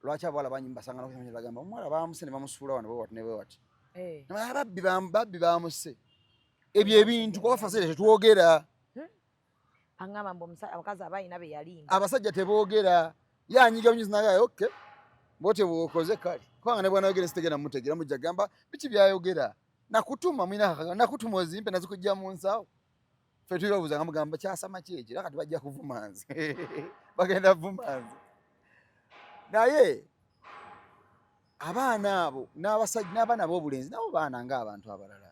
lwaki abawala banyimba basangana ku bagamba omwala bamuse ne bamusuula wano bwewati ne bwewati babbi bamuse ebyo ebintu kubafasire tetwogera angamba mbo abakazi abayina be yalimba abasajja teboogera yanyiga bunyuzi naye okay bote bwokoze kali kwanga ne bwana yogera sitegera mutegera mujja gamba biki byayogera nakutuma mwina nakutuma ozimpe nazikujja mu nsawo fe tuyobuza ngamugamba kyasama kyeje kati bajja kuvumanzi bagenda vumanzi naye abaana abo n'abasajja n'abaana b'obulenzi nabo baana ng'abantu abalala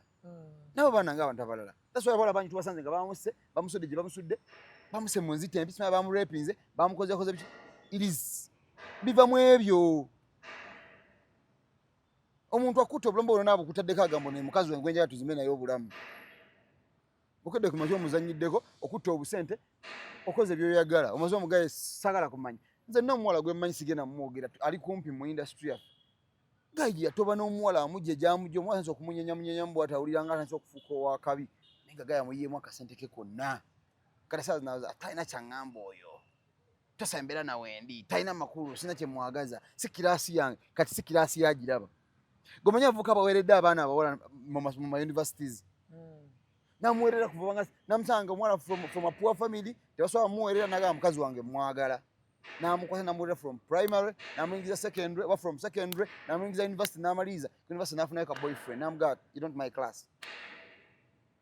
nabo baana ng'abantu abalala that's why abawala bangi tubasanze nga bamusudde gye bamusudde bamuse mu nzita empisi bamurepinze bamukozekoze biki iris biva mu ebyo omuntu akutta obulombo buno naabo kutaddeko agambo ne mukazi we gwenjala tuzimbe naye obulamu bukedde ku mazi omuzanyiddeko okutta obusente okoze byoyagala omaze omugaye sagala kumanya nze n'omuwala gwe mmanyi sigenda mumwogera ali kumpi mu industry yaffe gaiji yatoba n'omuwala amujje gyamujja omuwala asanza okumunyenyamuyenya mu bw'ati awulira nga asanza okufuuka owakabi naye nga gaya muyiyeemu akasente ke konna kati saazi nawe talina kyaŋŋamba oyo tosa embeera nawe ndi talina makulu sina kye mwagaza si kiraasi yange kati si kiraasi yagiraba gomanya avuka baweredde abaana abawala mu ma universities namuwerera kuva nga namusanga omwana from a poor family tebasobola muwerera naga mukazi wange mwagala namukwasa namuwerera from primary namuyingiza secondary oba from secondary namuyingiza university namaliza university nafunayo ka boyfriend namuga you don't my class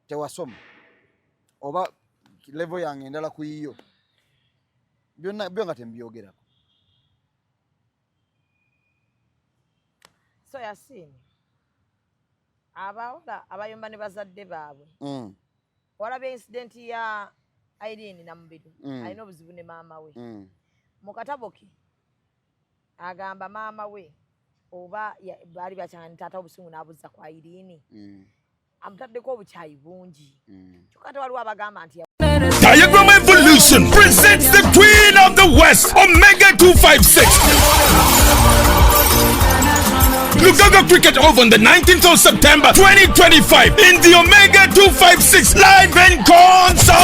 tewasoma oba level yange endala ku iyo byonna nga tembyogerako so Yasini abawala abayomba ne bazadde baabwe wala be incident ya Irene Namubiru alina obuzibu ne maama we mu katabo ke agamba maama we oba bali bakyanga taata obusungu n'abuzza kwa Irene amutaddeko obukyayi bungi kyokka waliwo abagamba nti Diagram Evolution presents the Queen of the West, Omega 256. Lugaga Cricket Oval on the 19th of September 2025 in the Omega 256 live in concert.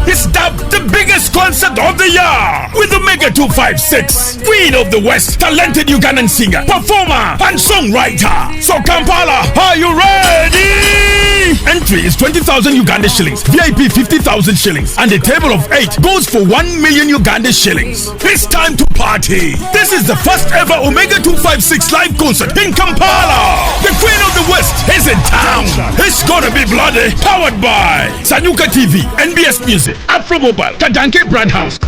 It's dubbed the biggest concert of the year with Omega 256. Queen of the West, talented Ugandan singer, performer, and songwriter. So Kampala, are you ready? Entry is 20,000 Uganda shillings, VIP 50,000 shillings, and a table of 8 goes for 1 million Uganda shillings. It's time to party. This is the first ever Omega 256 live concert in Kampala. The Queen of the West is in town. It's gonna be bloody. Powered by Sanyuka TV, NBS Music, Afro Mobile, Kadanke Brand House.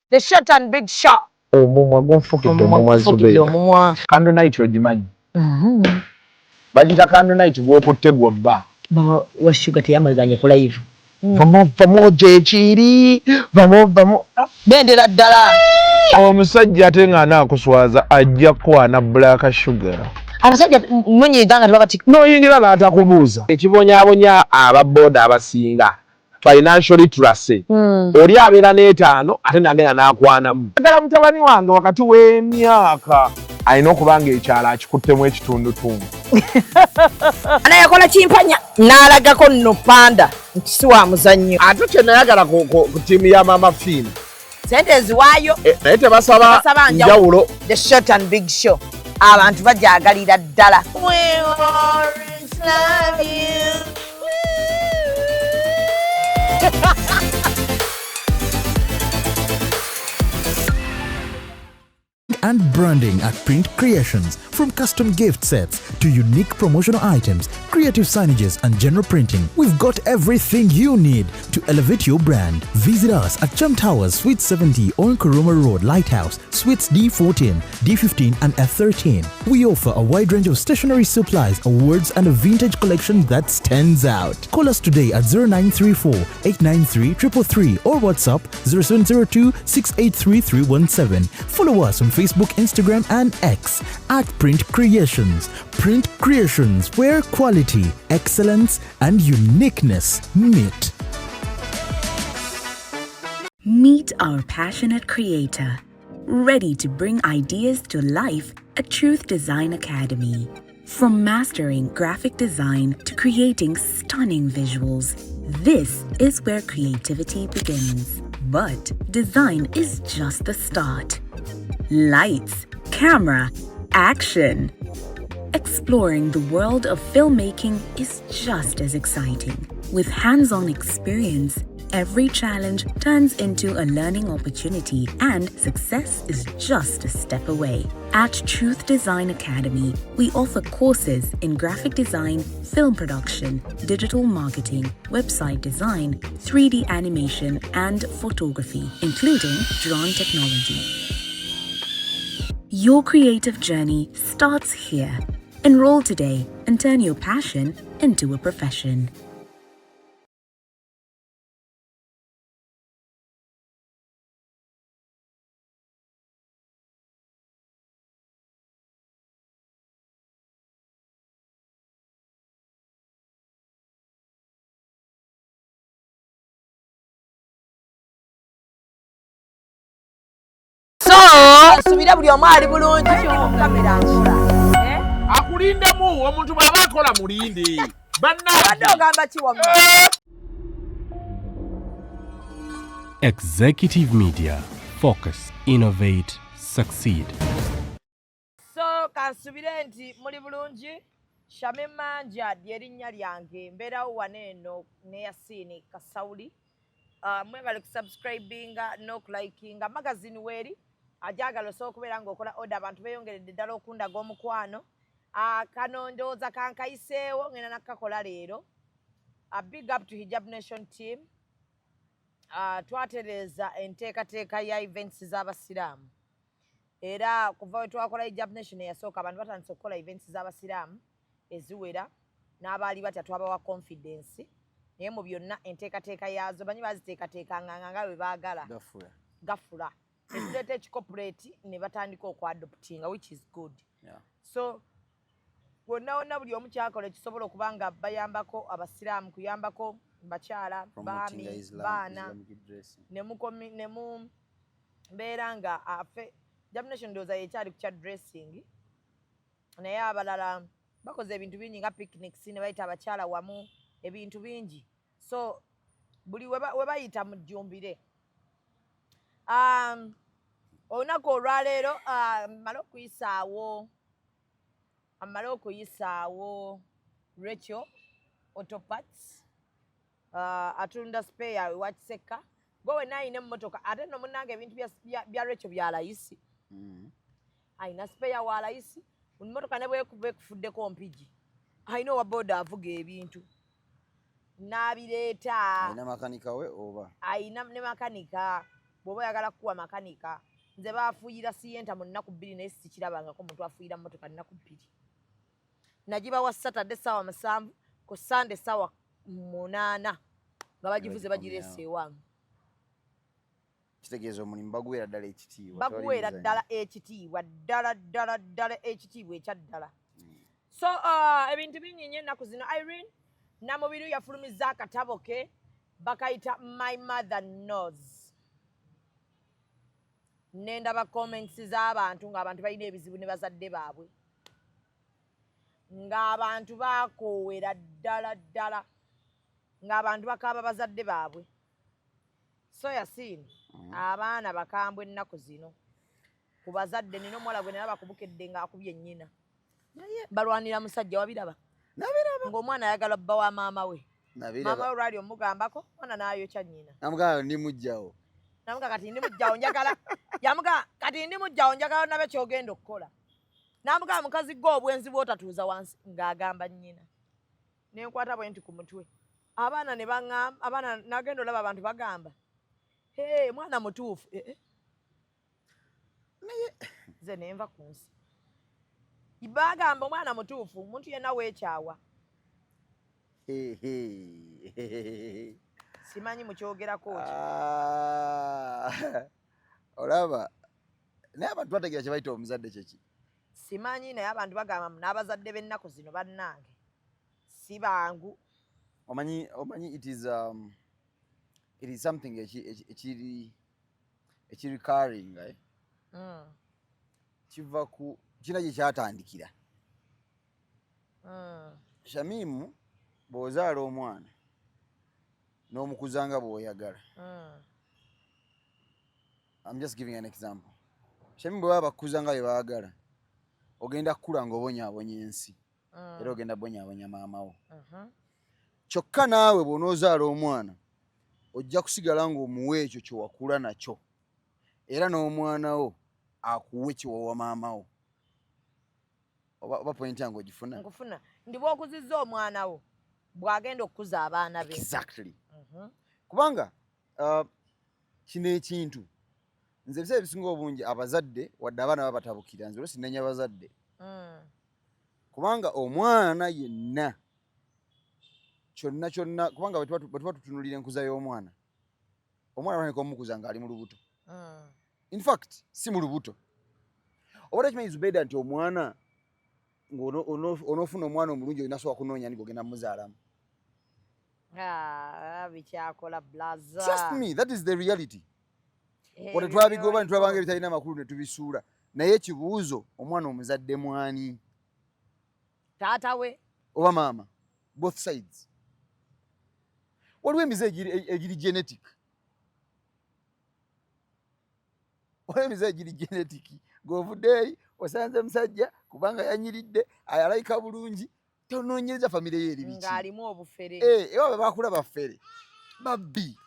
The short and big shot. Omumwa gonfukidde omumwa zubeera. Candle night ogimanyi. Bagita candle night bw'okutte gw'obba. Wa sugar teyamazanye ku live. Vamo gyekiri. Vamo. Bendera ddala. Omusajja ate nga anaakuswaza ajja kwana black sugar. Abasajja munyiganga tebakati. N'oyingira n'atakubuuza. Ekibonyaabonya ababooda abasinga. Financial literacy. Oli abeera n'etaano ate nagenda n'akwanamu. Agala mutabani wange wakati w'emyaka alina okuba ng'ekyalo akikuttemu ekitundutundu. Anayakola kimpanya n'alagako nno panda nti si wa muzannyo. Ate kye nayagala ku ttiimu ya Mama Fina. Sente eziwaayo. Naye tebasaba njawulo. The short and big show. Abantu bajaagalira ddala. We always love you. And branding at Print Creations. From custom gift sets to unique promotional items, creative signages and general printing, we've got everything you need to elevate your brand. Visit us at Chum Towers, Suite 70 on Kuruma Road, Lighthouse, Suites D14, D15 and F13. We offer a wide range of stationery supplies, awards and a vintage collection that stands out. Call us today at 0934-893-333 or WhatsApp 0702-683-317. Follow us on Facebook, Instagram and X at Print Creations. Print Creations, where quality, excellence and uniqueness meet. Meet our passionate creator, ready to bring ideas to life at Truth Design Academy. From mastering graphic design to creating stunning visuals, this is where creativity begins. But design is just the start. Lights, camera, action. Exploring the world of filmmaking is just as exciting. With hands-on experience, every challenge turns into a learning opportunity and success is just a step away. At Truth Design Academy, we offer courses in graphic design, film production, digital marketing, website design, 3D animation, and photography, including drone technology. Your creative journey starts here. Enroll today and turn your passion into a profession. Subira buli omu ali bulungi kamera nkira. Akulindemu omuntu bw'aba akola mulinde. Badde ogamba ki wamma? Executive Media. Focus, innovate, succeed. So kansubire nti muli bulungi. Shamim Manja lyerinnya lyange mbeerawo waneeno ne Yasini Kasawuli. Mwebale kusubscribinga n'okulayikinga magazine weeri. Ajagala osobola okubeera ng'okola order abantu beeyongeredde ddala okundaga omukwano. Kano ndowooza kankayiseewo ngenda nakkakola leero. Big up to Hijab Nation team. Twatereeza enteekateeka ya events z'abasiraamu. Era kuva we twakola Hijab Nation eyasooka abantu batandise okukola events z'abasiraamu eziwera n'abaali batya twabawa confidence. Naye mu byonna enteekateeka yaazo banyi baziteekateekanga nga bwe baagala. Gafula. Tuleeta ekicorporate ne batandika okwadoptinga which is good. So wonna buli omu kyakola ekisobola okuba nga bayambako abasiraamu kuyambako bakyala baami baana ne mu mbeera nga afe Hijab Nation ndowooza yekyali ku kya dressing naye abalala bakoze ebintu bingi nga picnics ne bayita abakyala wamu ebintu bingi. So buli we bayita mujjumbire. Olunaku olwaleero amala okuyisaawo Rachel Autoparts atunda spare wa Kiseka gwe wenna ayina emmotoka ate nno munnange ebintu bya Rachel bya layisi ayina spare wa layisi emmotoka ne bwekufuddeko mpigi ayina owa boda avuga ebintu n'abireeta ayina makanika we oba ayina ne makanika bw'oba oyagala kukuwa makanika nze baafuuyira siyenta mu nnaku 2 naye sikirabangako omuntu afuuyira mmotoka nnaku 2 nagibawa Saturday ssaawa 7 ku Sunday ssaawa 8 nga bagivuze bagireese ewange. Kitegeeza omulimu baguweera ddala ekitiibwa. Baguweera ddala ekitiibwa ddala ekitiibwa ekyaddala. So ebintu bingi nnyo ennaku zino Irene Namubiru yafulumizza akatabo ke bakayita My Mother Knows. Nendaba comments z'abantu ng'abantu balina ebizibu ne bazadde baabwe. Ng'abantu bakoowera ddala ng'abantu bakaaba bazadde baabwe. So Yasini abaana bakambwe ennaku zino ku bazadde nina omuwala gwe nalaba kubukedde ng'akubye nnyina. Naye balwanira musajja wabiraba? Nabiraba. Ng'omwana ayagala bba wa maama we. Nabiraba. Maama we olwali omugambako mwana n'ayokya nnyina. Namugamba ndi mujjawo. Namuga kati ndi mujjawo njagala. Yamuga kati ndi mujjawo njagala nabe kyogenda okukola. Namuga mukazi gwe obwenzi bw'otatuuza wansi ng'agamba nnyina. Nenkwata bwe nti ku mutwe. Abaana ne baŋŋamba abaana nagenda olaba abantu bagamba. Hey, mwana mutuufu. Naye nze ne nva ku nsi. Bagamba omwana mutuufu omuntu yenna weekyawa. Simanyi mukyogerako ki. Olaba naye abantu bategeera kye bayita omuzadde kyeki. Simanyi naye abantu bagamba n'abazadde b'ennaku zino bannange si bangu. Omanyi it is something ekiri recurring kiva ku kina gye kyatandikira. Shamimu bw'ozaala omwana n'omukuzanga bw'oyagala. I'm just giving an example. Shamimu bwe baba bakuzanga bwe baagala ogenda kukula ng'obonyaabonya ensi era ogenda bonyaabonya maama wo. Kyokka naawe bw'onoozaala omwana ojja kusigala ng'omuwa ekyo kye wakula nakyo era n'omwana wo akuwe kiwawa maama wo. Oba point yange ogifuna? Nkufuna. Ndi bw'okuzizza omwana wo bw'agenda okukuza abaana be. Exactly. Kubanga kino ekintu nze ebiseera ebisinga obungi abazadde wadde abaana baba batabukira nze sinenya abazadde. Kubanga omwana yenna kyonna kubanga bwe tuba tutunulira enkuza y'omwana batandika omukuza ng'ali mu lubuto. In fact si mu lubuto. Oba tekimanyi Zubeida nti omwana ng'onoofuna omwana omulungi olina sobola kunoonya ni gogenda muzaalamu. Bikyakola blaza. Trust me, that is the reality. Wadde twabigoba ne tulabanga ebitalina amakulu ne tubisuula naye ekibuuzo omwana omuzadde mwani? Taata we oba maama? Both sides. Waliwo emize egiri genetic. Waliwo emize egiri genetic. Ng'ovuddeeyi osanze musajja kubanga yanyiridde ayalayika bulungi tonoonyereza famire ye eri biki. ng'alimu obufere. Ewa be bakula baffere babbi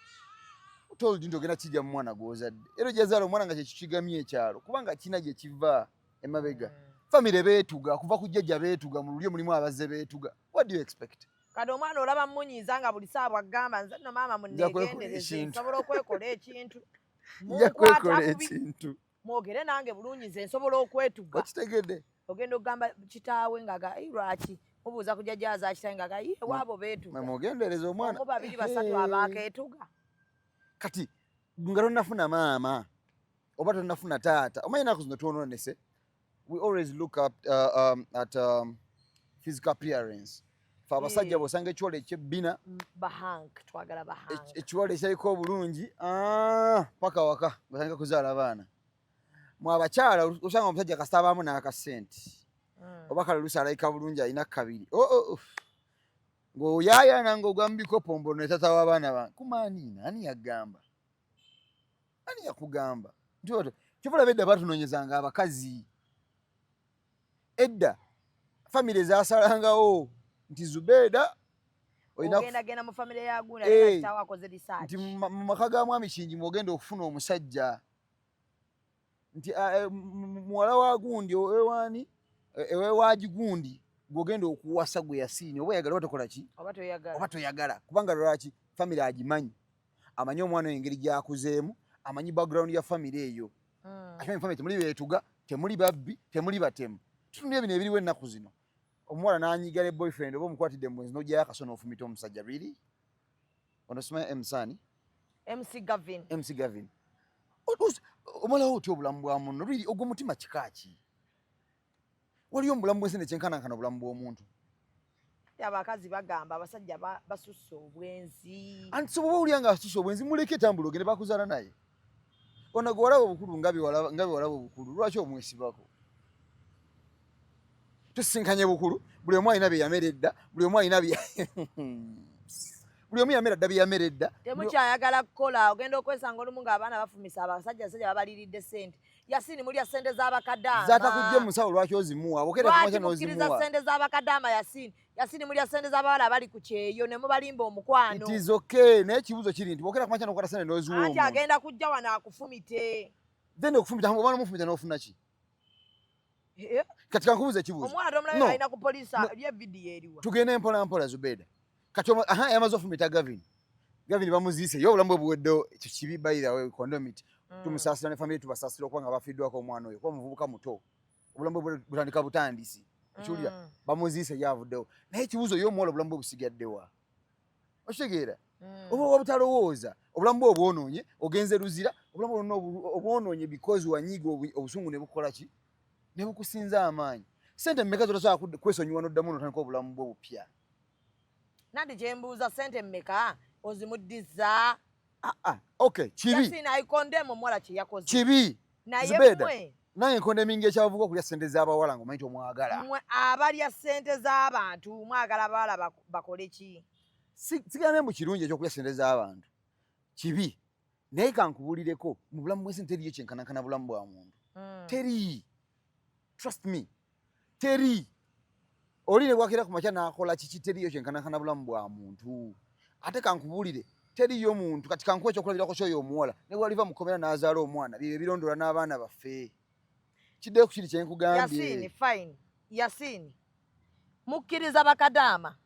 toludi nti ogenda kijja mu mwana gw'ozadde era gyezaala omwana nga kyekikigamye ekyalo kubanga kina gye kiva emabega. Famire beetuga kuva ku jjajja beetuga mu lulyo mulimu abazze beetuga. What do you expect? Kati omwana olaba munyiiza nga buli saa bw'agamba nze nno maama munneegendereze nsobola okwekola ekintu. Nja kwekola ekintu. Mwogere nange bulungi nze nsobola okwetuga. Okitegedde? Ogenda okugamba kitaawe ngaga lwaki mubuuza ku jjajja aza kitaawe ngaga ye waabo beetuga. Mwemugendereza omwana. Omu babiri basatu abaakeetuga. Kati nga tonnafuna maama oba tonnafuna taata omanyi ennaku zino twonoonese. We always look up at physical appearance. Fe abasajja bw'osanga ekiwala ekyebbina Bahank twagala bahank. ekiwala ekirabika obulungi paka waka batandika kuzaala abaana. Mwe abakyala osanga omusajja kasita abaamu n'akasente oba kale oluusi alayika bulungi alina kabiri ng'oyaayana ng'ogamba bikopo mbono ne taata w'abaana bange. Kumaaniina ani yagamba? Ani yakugamba? Nti kyovulaba edda batunoonyezanga abakazi. Edda famire zaasalangawo nti Zubeida ogendagenda mu famire ya gundi alina kitaawe akoze research nti mu maka ga mwami Kingi mwogenda okufuna omusajja nti muwala wa gundi ewaani ewewaagi gundi gw'ogenda okuwasa gwe yasiinye oba oyagala oba tokola ki oba toyagala kubanga lwaki famire agimanyi amanyi omwana oyo engeri gy'akuzeemu amanyi background ya famire eyo akimanyi famire temuli beetuga temuli babbi temuli batemu. Tutunulira bino ebiriwo ennaku zino omuwala n'anyiga ne boyfriend oba omukwatidde mu bwenzi n'ogyayo akasono ofumita omusajja. Really? Ono simanyi MC Gavin. Omalawo otya obulamu bwa munno? Really ogw'omutima kika ki? Waliyo omubulamu bw'ensi ne kyenkanankana obulamu bw'omuntu. Abakazi bagamba abasajja basusse obwenzi. Anti so bw'oba olya nga asusse obwenzi muleke tambula ogende bakuzaala naye. Ono gwe walaba obukulu nga bwe walaba obukulu lwaki omwesibako? Tusinkanye bukulu buli omu alina bye yameredda buli omu yamera dda bye yameredda. Temukyayagala kukola ogenda okwesanga olumu ng'abaana bafumisa abasajja babaliridde ssente. Yasini mulya ssente z'abakadaama. Zaatakujja mu musawo lwaki ozimuwa? Lwaki mukkiriza ssente z'abakadaama Yasini mulya ssente z'abawala abali ku kyeyo ne mubalimba omukwano. It is okay. Naye ekibuuzo kiri nti bw'okera kumakya n'okwata ssente n'oziwa omuntu. Anti agenda kujja wano akufumite. Then okufumita omwana omufumita n'ofuna ki? Kati kankubuuza ekibuuzo. Omwana omulayo alina ku poliisi lye vidiyo eriwa. Tugende mpola mpola Zubeida. Kati yamaze ofumita Gavin bamuziise yo obulamu bwe buweddewo ekyo kibi by the way condomit. Tumusaasira ne famire tubasaasira okuba nga bafiiddwako omwana oyo kuba muvubuka muto obulamu bwe butandika butandisi ekiwulira bamuziise yavuddewo naye ekibuuzo yo omuwala obulamu bwe busigaddewa okitegeera oba wabutalowooza obulamu bwe obwonoonye ogenze luzira obulamu obwonoonye because wanyiiga obusungu ne bukola ki ne bukusinza amaanyi. Ssente mmeka zotasobola kwesonyiwa n'oddamu n'otandika obulamu bwe bupya? Nandi gye mbuuza ssente mmeka ozimuddiza? Okay, chibi. Yasini aikondemo mwala chiyakoze. Chibi. Naye mwe. Naye nkondeminga ekyavuga okulya sente z'abawala ng'omanyi tomwagala. Mwe abalya sente z'abantu mwagala bala bakole ki? Sigambye mu kirungi ekyokulya sente z'abantu. Chibi. Naye kankubulireko mu bulamu bw'ensi teriyo kyenkanankana bulamu bwa muntu. Teri. Trust me. Teri. Oli ne bwakira ku makya n'akola kiki teriyo kyenkanankana bulamu bwa muntu. Ate kankubulire teriyo muntu kati kankuwa ekyokulabirako ky'oyo omuwala ne bwaliva mukomera n'azaala omwana bye birondola n'abaana baffe. Kiddeko kiri kye nkugambye. Yasini fine. Yasini. Mukkiriza bakadaama.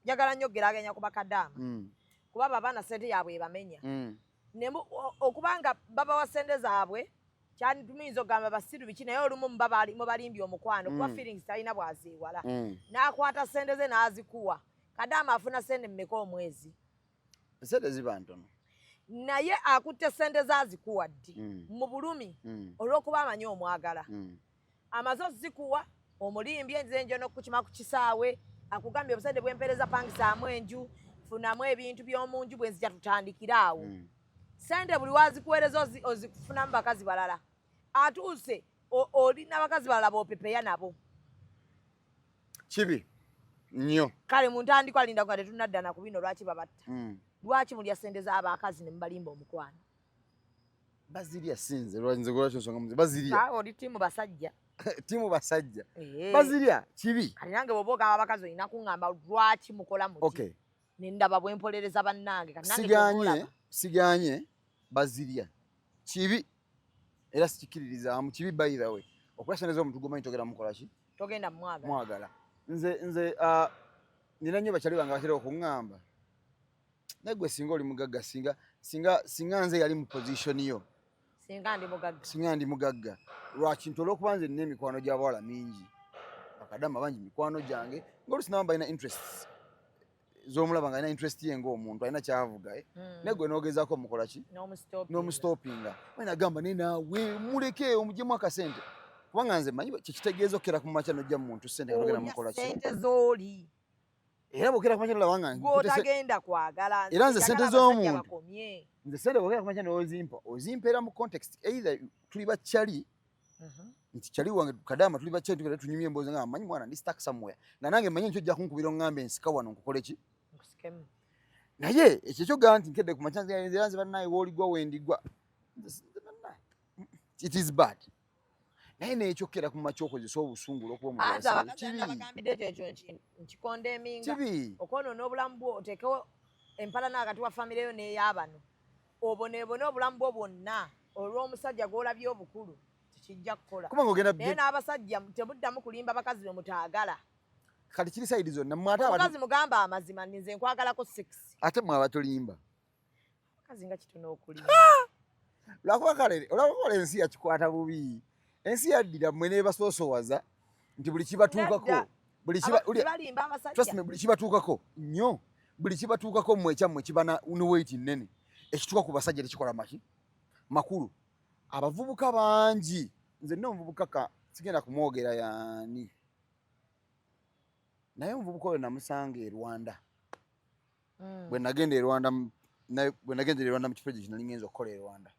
Njagala nnyo geraganya ku bakadaama. Kuba babaana sente yaabwe ebamenya. Okubanga babawa sente zaabwe kyani tuminza ogamba basiru biki naye olumu mu balimbi omukwano kuba feelings talina bwaziwala. N'akwata sente ze n'azikuwa. Kadaama afuna sente mmeka omwezi? Sente ziba ntono. Naye akutte sente zazikuwa ddi mu bulumi olw'okuba amanyi omwagala. Amaze ozikuwa omulimbi enze njo n'okukima ku kisaawe akugambye obusente bw'empeereza pangisaamu enju funamu ebintu by'omunju bwe nzija tutandikira awo. Sente buli wazikuweereza ozikufunamu bakazi balala. Atuuse oli n'abakazi balala b'opepeya nabo. Kibi nnyo. Kale mu ntandikwa alinda nga tetunadda na ku bino lwaki babatta. Lwaki mulya sente z'abakazi ne mubalimba omukwano? Bazirya sinze lwanze lwaki nsonga muze bazirya. Awo oli timu basajja. Timu basajja. Bazirya kibi. Kale nange bw'oboga abakazi olina kuŋŋamba lwaki mukola muti. Okay. Nendaba bwempolereza bannange kati nange siganye bazirya kibi era sikikiririza mu kibi by the way okwashaneza omuntu gomanyi togera mukola ki togenda mwagala nze nina nnyo bakyali bange batera okuŋŋamba negwe singa oli mugagga singa nze yali mu position yo singa ndi mugagga lwaki ntola okuba nze nina emikwano gy'abawala mingi bakadama bangi mikwano gyange ng'olusi nabo balina interests z'omulaba nga alina interest ye ng'omuntu alina kyavuga negwe n'ogezaako mukola ki n'omustopinga nagamba naye naawe muleke omugyemu akasente kubanga nze manyi kyekitegeeza okera ku makya n'ojja mu muntu sente katogenda mukola ki era bw'okera ku makya nolabanga gw'otagenda kwagala era nze sente z'omuntu nze sente bw'okera ku makya n'ozimpa era mu context either tuli bakyali nti kyali wange kadama tuli bakyali tugenda tunyumye emboozi nga manyi mwana ndi stuck somewhere nga nange manyi nkyo ojja kunkubira oŋŋambe ensika wano nkukole ki naye ekyo kyogamba nti nkedde ku makya nze bannaye w'oligwa wendigwa it is bad naye n'ekyokkera ku makya okozesa obusungu olw'okuba omukikondeminga okwonoona obulamu bwo oteekewo empalana akati wa famire yo n'ey'abano oboneebone obulamu bwo bwonna olw'omusajja gw'olabye obukulu kijja kukola naye n'abasajja temuddamu kulimba bakazi bemutaagala kati kiri sayidi zonna mukazi mugamba amazima nze nkwagalako 6 ate mwe abatulimba bakazi nga kitono okulimba lwakuba kale olwakukola ensi yakikwata bubi ensi yaddira mmwe neebasoosowaza nti buli kibatuukako buli kibatuukako nnyo buli kibatuukako mmwe ekyammwe kiba ne weight nnene ekituuka ku basajja tekikola maki makulu abavubuka bangi nze nno omuvubuka sigenda kumwogera yaani naye omuvubuka oyo namusanga e Rwanda bwe nagenda e Rwanda mu kiprojekti nali ngenza okukola e Rwanda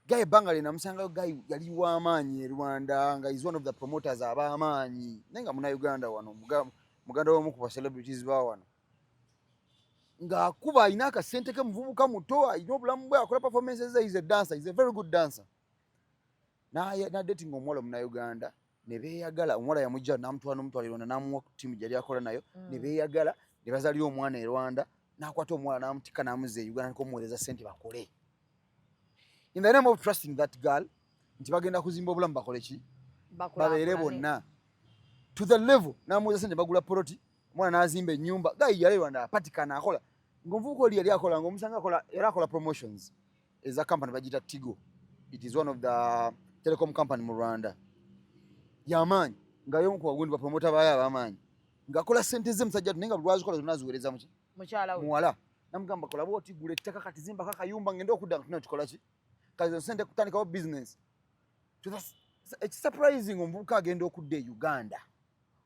gaye ebbanga lye namusangayo gaye yali w'amaanyi e Rwanda nga is one of the promoters ab'amaanyi naye nga munauganda wano muganda w'omu ku ba celebrities ba wano ng'akuba alina akasente ke muvubuka muto alina obulamu bwe akola performances ze is a dancer is a very good dancer n'adating omuwala omunauganda ne beeyagala omuwala yamujja n'amutwala n'omutwala Rwanda n'amuwa ttiimu gyali akola nayo ne beeyagala ne bazaalira omwana e Rwanda n'akwata omuwala n'amutikka n'amuzza e Uganda n'omuweereza ssente bakole in the name of trusting that girl nti bagenda kuzimba obulamu bakole ki babeere bonna to the level n'amuweza ssente bagula poloti omwana n'azimba ennyumba gayi yali Rwanda apatikana akola ng'omuvubuka oli yali akola ng'omusanga era akola promotions eza company bagiyita Tigo it is one of the telecom company mu Rwanda y'amaanyi nga y'omu ku bagundi bapromota baayo ab'amaanyi ng'akola ssente ze musajja naye nga buli lwazikola zonna aziweereza muki muwala namugamba kola bw'oti gula ettaka kati zimbako akayumba ngende okudda nga tulina kikola ki kati zo ssente kutandikawo business ekisurprising omuvubuka agenda okudda e Uganda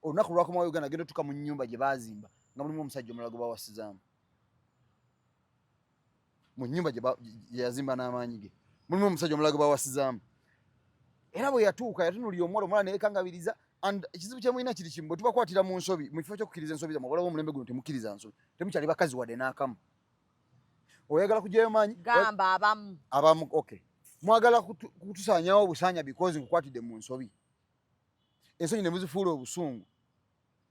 olunaku lwakomawo Uganda agenda otuuka mu nnyumba gye baazimba nga mulimu omusajja omulala gwe bawasizaamu mu nnyumba gye yazimba n'amaanyi ge mulimu omusajja omulago bawasizaamu era bwe yatuuka yatunulira omuwala neekangabiriza and ekizibu kyemulina kiri kimu bwe tubakwatira mu nsobi mu kifo ky'okukkiriza ensobi zammwe obulawo omulembe guno temukkiriza nsobi temukyali bakazi wadde n'akamu oyagala kugyayo maanyi gamba abamu okay mwagala kutusaanyawo obusaanya because nkukwatidde mu nsobi ensonyi ne muzifuula obusungu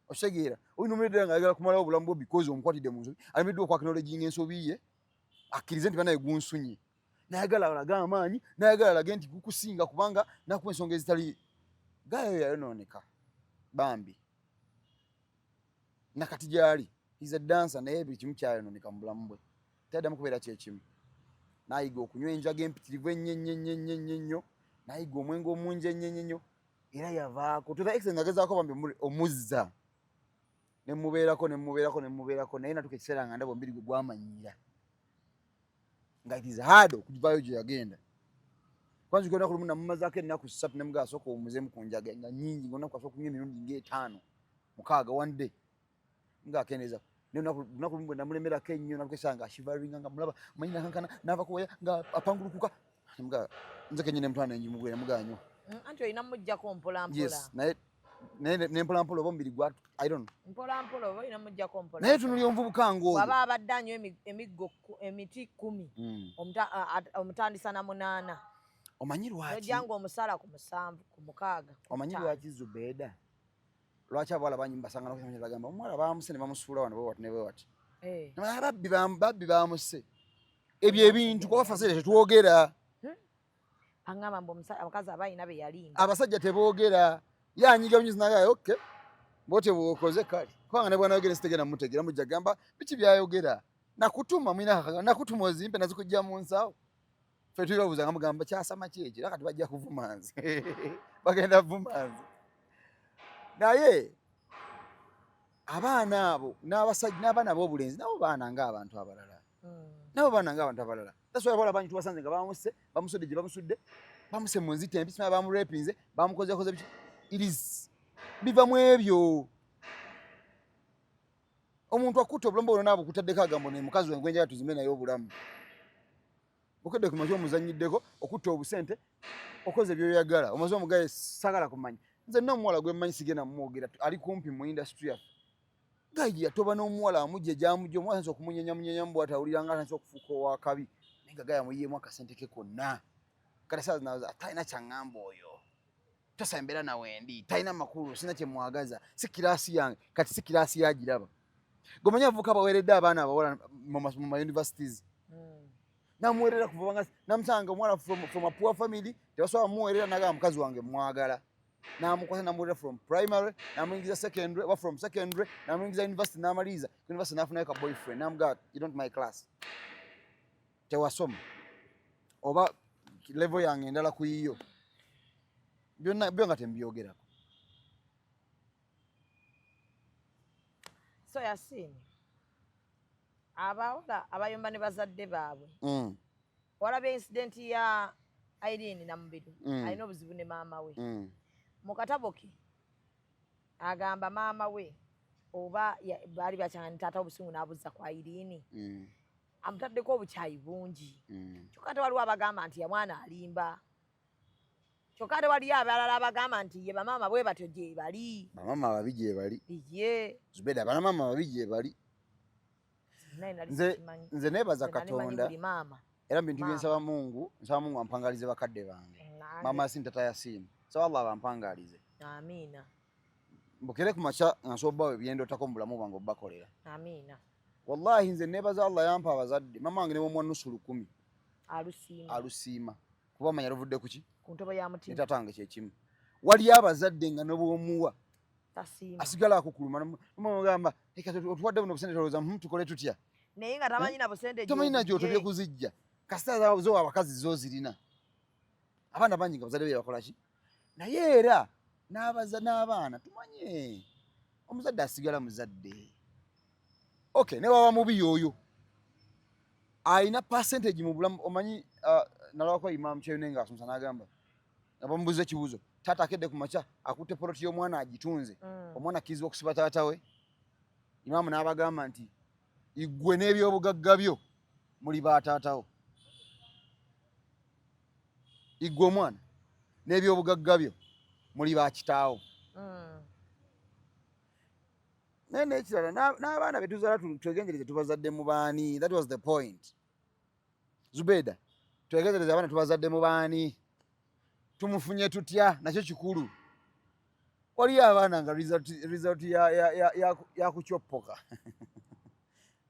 okitegeera olina omuledde nga ayagala kumalawo obulamu bwo because omukwatidde mu nsobi alemeddwa okwakinoleginga ensobi ye akkirize nti banaye gunsunye nayagala alage amaanyi nayagala alage nti gukusinga kubanga nakuba ensonga ezitali gayo yayonooneka bambi nakati gyali is a dancer naye buli kimu kyayonooneka mu bulamu bwe tayaddamu kubeera kyekimu nayiga okunywa enjaga empitirivu ennyo nayiga omwenge omungi ennyo era yavaako to the extent ngagezaako bambi omuzza nemubeerako naye natuka ekiseera nga ndaba omubiri gwe gwamanyira nga it is hard okuvaayo gye yagenda kwanza ugenda ku lumu namumazaako ennaku 3 ne mugaa sooka omuzeemu ku njaga nga nnyingi ngaonaku asooka okunywa emirundi nga 5 6 one day ngaakendeeza lunaku lumu bwe namulemerako ennyo natukesanga nga ashivaringa nga mulaba manyi nakankana naava kuwaya nga apangulukuka nemugaa nze kenyine mutwana enjimugwere mugaanyo anti olina mujjako mpolampola yes naye nempolampola oba omubiri gwa I don't know mpolampola oba olina mujjako mpola naye tunuli omuvubuka ng'oyo waba abadde anywa emiti 10 omutandisa na 8 omanyi lwaki ojjanga omusala ku 7 ku 6 omanyi lwaki Zubeeda lwaki abawala bangi mbasanga nakuagamba omuwala bamuse ne bamusuula wano bwewati ne bwewati babbi bamuse ebyo ebintu kuba fasere tetwogera angamba mbu abakazi abalina be yalinda abasajja teboogera yanyiga mnyuzi nagaye okay bote bwokoze kale kubanga ne bwana yogera sitegera mutegera mujja gamba biki byayogera nakutuma mwina nakutuma ozimpe nazikujja mu nsawo fe tulibabuza ngamugamba kyasama kyeki era kati bajja kuvumanzi bagenda vumanzi naye abaana abo n'abasajja n'abaana b'obulenzi nabo baana ng'abantu abalala nabo baana ng'abantu abalala that's why abawala bangi tubasanze nga bamusudde gye bamusudde bamuse mu nzita empisi bamurepinze bamukozekoze biki it is biva mu ebyo omuntu akutta obulamu bwono naabo kutaddeko agamba ne mukazi we ngwenjala tuzime naye obulamu okedde ku makyo omuzanyiddeko okutta obusente okoze byoyagala omaze omugaye sagala kumanya nze n'omuwala gwe mmanyi sigenda mumwogera ali kumpi mu industry yaffe gaiji yatoba n'omuwala amujja gyamujja omuwala nsa okumunyenyamunyenya mbwatawulira nga atansa okufuuka owakabi naye nga gaya muyiyeemu akasente ke konna kale saa zinaza talina kyaŋŋamba oyo tosa embeera nawe ndi talina makulu sina kye mwagaza si kiraasi yange kati si kiraasi yagiraba gomanya avuka abaweeredde abaana abawala mu mayunivesitizi namuweerera kuva banga namusanga omwana from a poor family tebasobola muweerera nagamba mukazi wange mwagala namukwasa namuweerera from primary namuyingiza secondary oba from secondary namuyingiza university n'amaliriza university nafunayo ka boyfriend namugaa you don't my class tewasoma oba level yange endala ku yiyo byonna byo nga tembyogerako so Yasini abawala abayomba ne bazadde baabwe walaba incident ya Irene Namubiru alina obuzibu ne maama we mu katabo ke agamba maama we oba baali bakyanga taata obusungu n'abuzza kwa Irene amutaddeko obukyayi bungi kyokka tewaliwo abagamba nti ya mwana alimba kyokka tewaliyo abalala abagamba nti ye bamaama bwe batyo gye bali bamaama babi gye bali ye Zubeeda bamaama babi gye bali nze nebaza Katonda era bintu byensaba Mungu nsaba Mungu ampangalize bakadde bange mama Yasini tata Yasini nsaba Allah bampangalize amina mbukere ku makya nga nsobawe byendotako mu bulamu bwange obubakolera amina wallahi nze nebaza Allah yampa abazadde mama wange ne omwana 10 alusiima kuba manya luvudde kuki ku ntobo ya mutima tata wange kyekimu wali abazadde nga n'obwomuwa tasiima asigala akukuluma mugamba otuwadde buno busente tolowooza tukole tutya naye nga tamanyi na busente tamanyi nagyo tolye kuzijja kasita zo abakazi zo zirina abaana bangi nga bazadde bakola ki naye era n'abaana tumanye omuzadde asigala muzadde okay ne baba mubi yoyo alina percentage mu bulamu omanyi nalwako Imam Kyeyune nga asomesa n'agamba abamubuza ekibuuzo taata akedde ku makya akutte poloti y'omwana agitunze omwana akkiriza okusiba taata we Imam n'abagamba nti igwe n'ebyobugagga byo muli baataatawo igwe omwana n'ebyobugagga byo muli bakitaawo naye n'ekirala n'abaana betuzaala twegendereze tubazadde mu baani. That was the point. Zubeda, twegendereze abaana tubazadde mu baani, tumufunye tutya, nakyo kikulu. Waliyo abaana nga result ya kucyopoka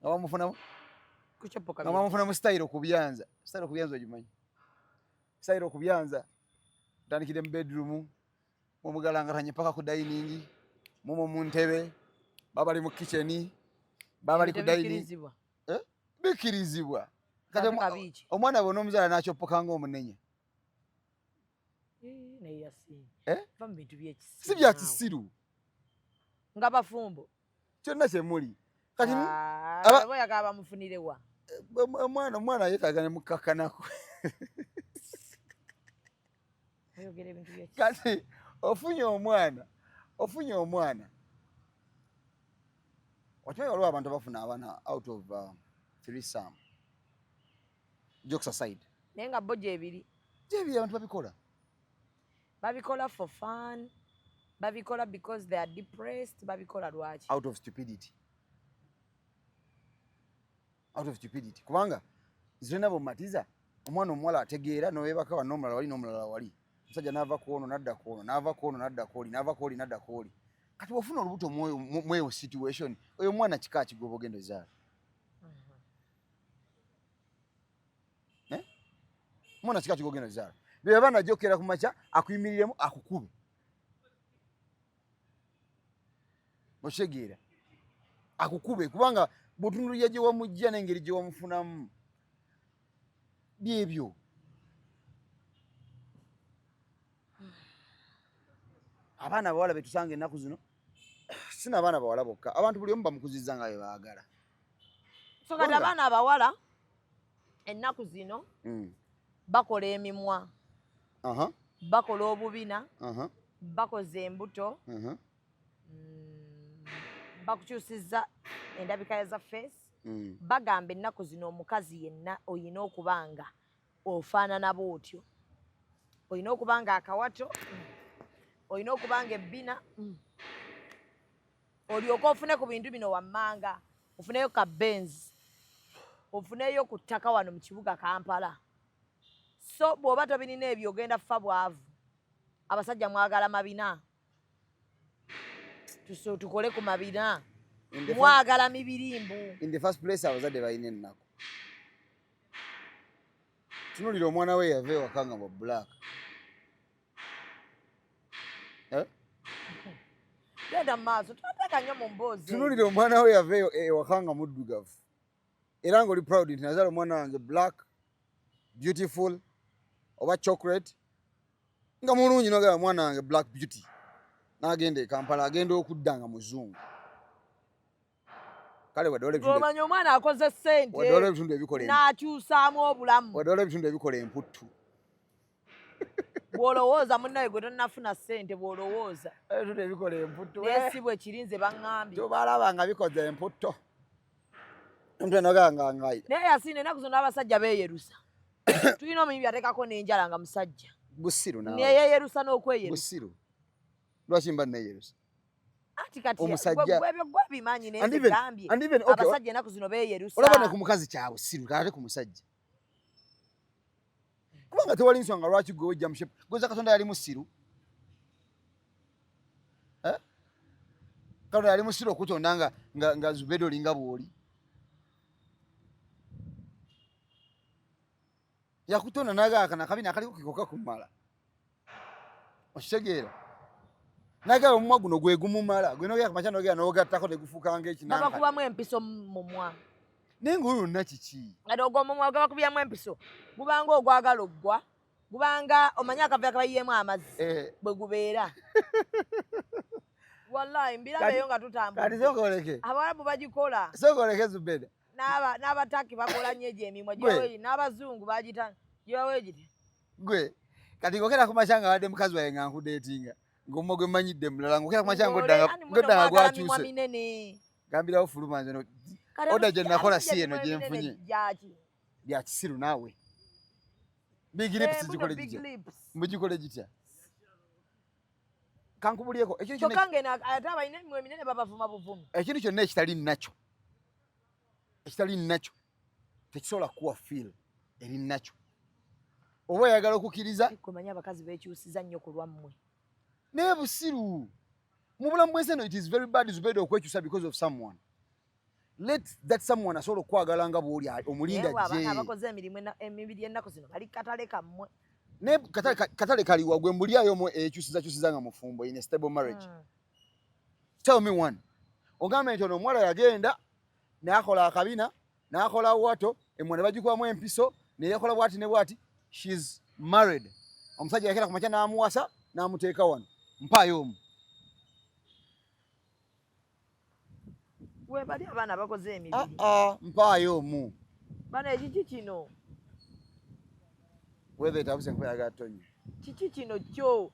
nga bamufunamu kucyopoka nga bamufunamu style okubyanza. Style okubyanza ogimanyi? Style okubyanza tandikire mu bedroom mumugalangatanye paka ku dining mumo mu ntebe babali mu kitchen babali ku dining bikirizibwa kati omwana bona omuzaala n'akyopoka ng'omunenya si bya kisiru nga bafumbo kyonna kyemuli kati boyagala bamufunirewa omwana yetaaga ne mukakkanako kati ofunye omwana okimanyi waliwo abantu abafuna abaana out of threesome jokes aside naye nga bo gyebiri abantu babikola for fun, babikola because they are depressed, babikola lwaki out of stupidity kubanga zirina bomatiza omwana omuwala ategeera noweebaka wano n'omulala wali musajja n'ava ku ono n'adda ku ono n'ava ku ono n'adda ku oli n'ava ku oli n'adda ku oli kati wafuna olubuto mweyo situation oyo omwana kika ki gwe ogenda ozaala omwana kika ki gwe ogenda ozaala bye abaana jokera ku makya akuyimiriremu akukube okitegeera akukube kubanga bw'otunuulira gye wamujja n'engeri gye wamufunamu byebyo abaana abawala betusanga ennaku zino sina abaana bawala bokka abantu buli omu bamukuzizza nga bye baagala so kati abaana abawala ennaku zino bakola emimwa bakola obubina bakoze embuto bakukyusizza endabika za face bagamba ennaku zino omukazi yenna oyina okubanga ofaanana bw'otyo oyina okubanga akawato oyina okubanga ebbina olyoka ofune ku bintu bino wammanga ofuneyo ka benzi ofuneyo ku ttaka wano mu kibuga Kampala so bw'oba tobirina ebyo ogenda fa bwavu abasajja mwagala mabina tukole ku mabina mwagala mibirimbu in the first place abazadde balina ennaku tunulira omwana we yava ewaka nga mu black genda maaso tunateeka nnyo mu mboozi tunulira omwana we yava ewaka nga muddugavu era ng'oli proud nti nazaala omwana wange black beautiful oba chocolate nga mulungi nogaba mwana wange black beauty n'agenda e Kampala agenda okudda nga muzungu kale omanya omwana akoze ssente n'akyusaamu obulamu wadde waliwo ebitundu ebikola emputtu bw'olowooza munnaye gwe tonnafuna ssente bw'olowooza ebitundu ebikola emputtu naye si bwe kirinze baŋŋambye tobalaba nga bikoze emputto omuntu enoganga ngayi naye yasiina ennaku zonna abasajja beeyerusa tulina omuyibi ateekako n'enjala nga musajja busiru neyeyerusa n'okweyerusa busiru lwaki mba neyerusa ati kati omusajja gwebimanyi nezigambye abasajja ennaku zino beeyerusa olaba ne ku mukazi kya busiru kate ku musajja kubanga tewali nsonga lwaki gwe wejja mushepu gweza Katonda yali musiru Katonda yali musiru okutonda nga Zubedo olinga bw'oli yakutonda nagaaka nakabina akaliko kikoka kumala okitegeera nagaba omumwa guno gwe gumumala gwe nogera kumakya nogera n'ogattako tegufuuka ng'ekinanka babakubamu empiso mumwa naye ng'olwonna kiki ate ogwo omumwa gabakubyamu empiso gubanga ogwagala oggwa gubanga omanyi akavuyo akabayiyeemu amazzi bwe gubeera wallahi mbirabeyo nga tutambula sokoleke abalabu bagikola sokoleke Zubeda n'abataki bakola nnyo egyo emimwa n'abazungu bagita gyebawe giti gwe kati ngokera kumakya nga wadde mukazi waye nga nkudeetinga ng'omumwa gwe mmanyidde mulala ngokera kumakya ngodanga gwakyuse gambirawo fuluma nze oda gye nakola si eno gye nfunye bya kisiru naawe big lips zikole gitya mugikole gitya kankubulyeko ekintu kange na ataba ine mwe minene babavuma buvumi ekintu kyonna ekitali nakyo tekisobola kuwa feel eri nakyo oba oyagala okukkiriza kumanya abakazi bekyusiza nnyo ku lwammwe naye busiru mu bulamu bw'ensi eno it is very bad zubeede okwekyusa because of someone. Let that someone asobola okwagala nga bw'oli omulinda gye abaana abakoze emibiri ennaku zino bali katale kammwe ne katale kaliwa gwe mbulyayo ekyusiza nga mufumbo in a stable marriage. Tell me one. Ogamba nti ono omuwala yagenda n'akola akabina n'akola wato emmwe ne bagikubamu empiso ne yakola bwati ne bwati she's married. Omusajja yakera ku makya n'amuwasa n'amuteeka wano mpaayo omu. We bali abaana bakoze emibiri. Mpaayo omu. Bana ekiki kino. Whether etabuse nkuyagala tonyi. Kiki kino kyo.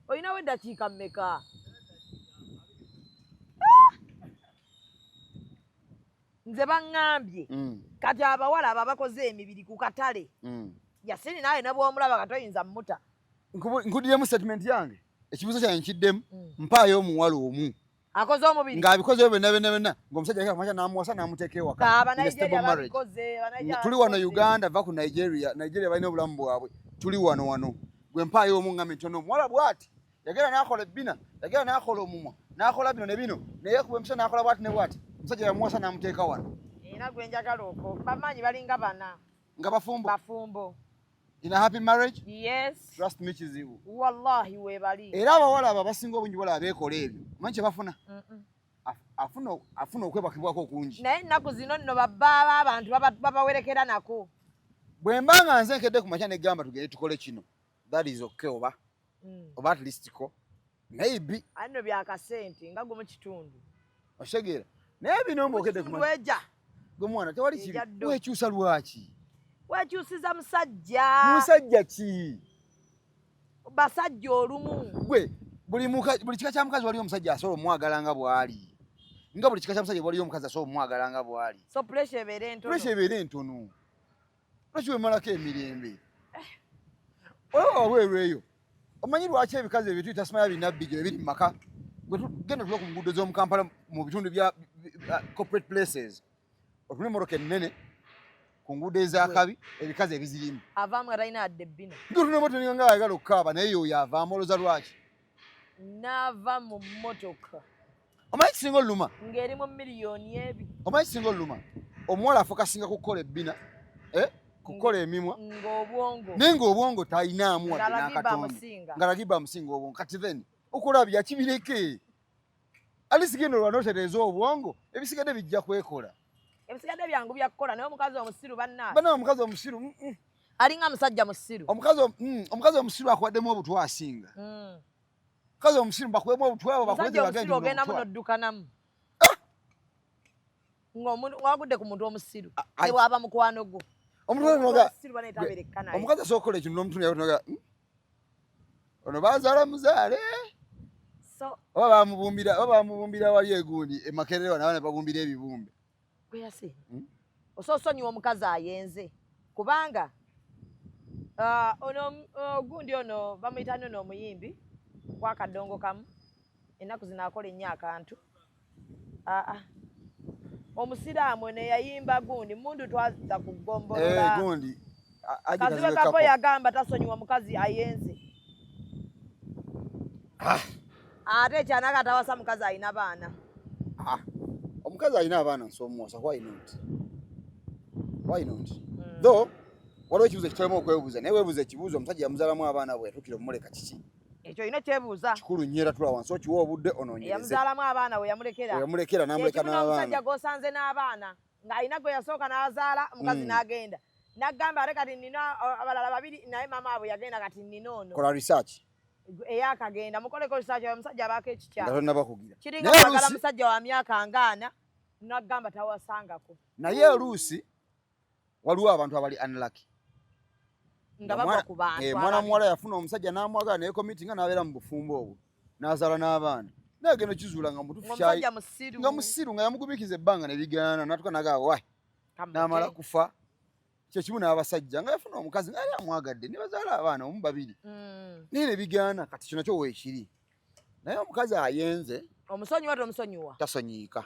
Oyinawo eddakiika mmeka? Nze baŋŋambye kati abawala abo abakoze emibiri ku katale Yasini naye ne bw'omulaba katoyinza mmuta. Nkuddiyemu statement yange ekibuuzo kyange nkiddemu mpaayo omuwala omu akoze omubiri ng'abikoze byonna ng'omusajja yakera ku makya n'amuwasa n'amuteeka ewaka. Tuli wano Uganda va ku Nigeria balina obulamu bwabwe tuli wano gwe mpaayo omu ngambe nti ono omuwala bw'ati yagera n'akola ebbina yagera n'akola omumwa n'akola bino ne bino naye kuba empisa n'akola bw'ati ne bw'ati omusajja yamuwasa n'amuteeka wano. Era gwe njagala okwo bamaanyi balinga bana nga bafumbo. In a happy marriage? Yes. Trust me kizibu. Wallahi we bali. Era abawala abo abasinga obungi bala abeekola ebyo. Manyi kye bafuna? Afuna okwebakibwako okungi. Naye ennaku zino nno babba abantu babawerekera nako. Bwe mbanga nze nkedde ku makya ne gamba tugende tukole kino. That is okay oba. Oba at least ko. Maybe. Ano byakasente nga gwe mu kitundu. Oshegeera. Naye bino mbokedde ku makya. Gwe mwana tewali kibi. Wekyusa lwaki? Wekyusiza musajja. Musajja ki? Basajja olumu. Gwe buli kika kya mukazi waliyo omusajja asobola omwagala nga bw'ali. Nga buli kika kya musajja waliyo omukazi asobola omwagala nga bw'ali. So pressure ebeere ntono. Lwaki wemalako emirembe? Wabweru eyo. Omanyi lwaki ebikazi ebyo tuyita Smile binabbi gye biri mu maka? Gwe tugenda tuba ku nguudo z'omu Kampala mu bitundu bya corporate places. Otune moroke nnene ku nguudo ez'akabi ebikazi ebizirimu. Avaamu nga talina adde ebbina. Ng'otune moto nga ayagala okukaaba naye y'oyo avaamu olowooza lwaki? N'ava mu mmotoka. Omanyi kisinga oluluma? Ng'eri mu miliyoni ebi. Omanyi kisinga oluluma? Omuwala afokasinga ku kukola ebbina, kukola emimwa. Ng'obwongo. Naye ng'obwongo talinamu wadde n'akatonda. Nga Lagiba amusinga obwongo. Kati then okulabya kibireke. Alisi genda olwanotereza obwongo ebisigadde bijja kwekola. Ebisigadde byangu byakukola naye omukazi omusiru bannaabe. Bana omukazi omusiru. Alinga musajja musiru. Omukazi omusiru akwaddemu obutwa asinga. Omukazi omusiru bakuwemu obutwa abo bakulete bagende. Musajja ogenda muno oddukanamu. Ng'ogudde ku muntu omusiru. Ne bw'aba mukwano gwo. Omukazi asobola okukola ekintu n'omutundu yawe ono bazaala muzaale. Oba bamubumbira wali egundi emakerere wano abaana babumbira ebibumbe. Gweyase. Ososonyiwa omukazi ayenze. Kubanga gundi ono bamuyita nno omuyimbi kwa kadongo kamu ennaku zino akola ennyo akantu. Omusiraamu ne yayimba gundi mundu twaza ku ggombolola. Gundi. Kazibe Kabo yagamba tasonyiwa mukazi ayenze. Ate ekyanaka tawasa mukazi alina baana. Omukazi alina abaana nsoomuwasa. Why not? Though waliwo ekibuuzo kitalimu okwebuuza naye weebuuza ekibuuzo omusajja yamuzaalamu abaana bwe yatuukira omumuleka kiki? Ekyo olina kyebuuza. Kikulu nnyo era tula wansi okiwa obudde onoonyereze. Yamuzaalamu abaana we yamulekera n'amuleka n'abaana. Omusajja gw'osanze n'abaana ng'alina gwe yasooka n'azaala omukazi n'agenda. N'agamba ate kati nnina abalala babiri naye maama abwe yagenda kati nnina ono. Kola research. Eyakagenda mukoleko research omusajja abaako ekikyamu. Nga tonnabakugira. Kiringa kwagala musajja wa myaka ngaana n'agamba tawasangako. Naye oluusi waliwo abantu abali unlucky. Nga bava ku bantu. Mwana muwala yafuna omusajja n'amwagala naye committee nga n'abeera mu bufumbo obwo n'azaala n'abaana. Naye agenda okizuula nga mutuufu kyayi. Nga musiru nga yamugumikiza ebbanga ne bigaana n'atuuka n'agamba wayi. N'amala kufa Kyekimu n'abasajja nga yafuna omukazi nga yali amwagadde ne bazaala abaana omu babiri. Naye ne bigaana kati kino kyo weekiri. Naye omukazi ayenze. Omusonyiwa tomusonyiwa? Tasonyiika.